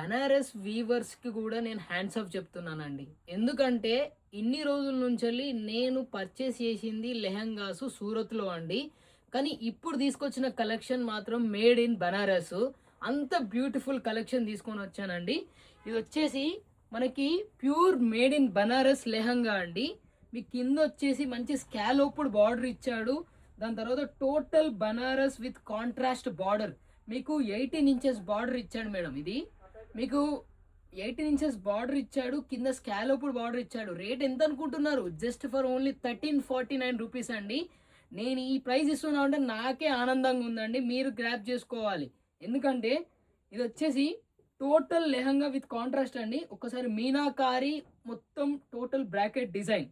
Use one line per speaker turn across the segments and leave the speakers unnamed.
బనారస్ వీవర్స్కి కూడా నేను hands of చెప్తున్నానండి. ఎందుకంటే ఇన్ని రోజుల నుంచి నేను పర్చేస్ చేసింది లెహంగాసు సూరత్లో అండి. కానీ ఇప్పుడు తీసుకొచ్చిన కలెక్షన్ మాత్రం మేడ్ ఇన్ బనారస్. అంత బ్యూటిఫుల్ కలెక్షన్ తీసుకొని వచ్చానండి. ఇది వచ్చేసి మనకి pure made in Banaras lehenga అండి. మీ కింద వచ్చేసి మంచి స్కాలోప్డ్ బార్డర్ ఇచ్చాడు. దాని తర్వాత total Banaras with contrast border మీకు 18 ఇంచెస్ బార్డర్ ఇచ్చాడు మేడం. ఇది మీకు 18 ఇంచెస్ బార్డర్ ఇచ్చాడు. కింద స్కాలోప్డ్ బార్డర్ ఇచ్చాడు. రేట్ ఎంత అనుకుంటున్నారు? జస్ట్ ఫర్ ఓన్లీ 1349 రూపీస్ అండి. నేను ఈ ప్రైస్ ఇస్తున్నా అంటే నాకే ఆనందంగా ఉందండి. మీరు గ్రాప్ చేసుకోవాలి. ఎందుకంటే ఇది వచ్చేసి టోటల్ లెహంగా విత్ కాంట్రాస్ట్ అండి. ఒకసారి మీనాకారి మొత్తం టోటల్ బ్రాకెట్ డిజైన్.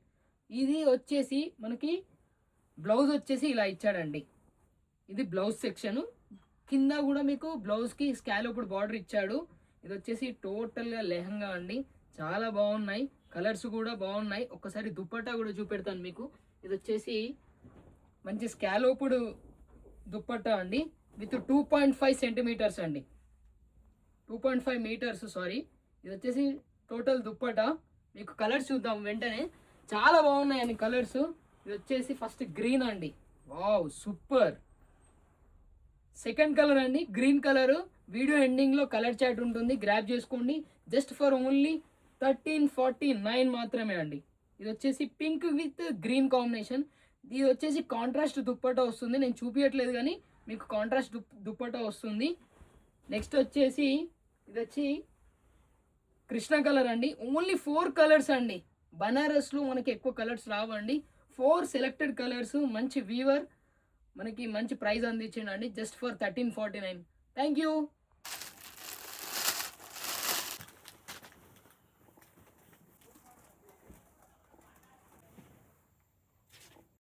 ఇది వచ్చేసి మనకి బ్లౌజ్ వచ్చేసి ఇలా ఇచ్చాడండి. ఇది బ్లౌజ్ సెక్షన్. కింద కూడా మీకు బ్లౌజ్కి స్కాలోప్డ్ బార్డర్ ఇచ్చాడు. ఇది వచ్చేసి టోటల్గా లెహంగా అండి. చాలా బాగున్నాయి. కలర్స్ కూడా బాగున్నాయి. ఒక్కసారి దుప్పట్టా కూడా చూపెడతాను మీకు. ఇది వచ్చేసి మంచి స్కాలోప్డ్ దుప్పట్టా అండి విత్ 2.5 సెంటీమీటర్స్ అండి. 2.5 మీటర్స్ సారీ. ఇది వచ్చేసి టోటల్ దుప్పటా. మీకు కలర్స్ చూద్దాం వెంటనే. చాలా బాగున్నాయండి కలర్స్. ఇది వచ్చేసి ఫస్ట్ గ్రీన్ అండి. Wow super. సెకండ్ కలర్ అండి గ్రీన్ కలర్. వీడియో ఎండింగ్లో కలర్ చాట్ ఉంటుంది, గ్రాప్ చేసుకోండి. జస్ట్ ఫర్ ఓన్లీ 1349 మాత్రమే అండి. ఇది వచ్చేసి పింక్ విత్ గ్రీన్ కాంబినేషన్. ఇది వచ్చేసి కాంట్రాస్ట్ దుప్పటా వస్తుంది. నేను చూపించట్లేదు కానీ మీకు కాంట్రాస్ట్ దుప్పటా వస్తుంది. నెక్స్ట్ వచ్చేసి ఇది వచ్చి కృష్ణ కలర్ అండి. ఓన్లీ 4 కలర్స్ అండి. బనారస్లో మనకి ఎక్కువ కలర్స్ రావండి. 4 సెలెక్టెడ్ కలర్స్. మంచి వీవర్ మనకి మంచి ప్రైస్ అందించండి జస్ట్ ఫర్ 1349. Thank you.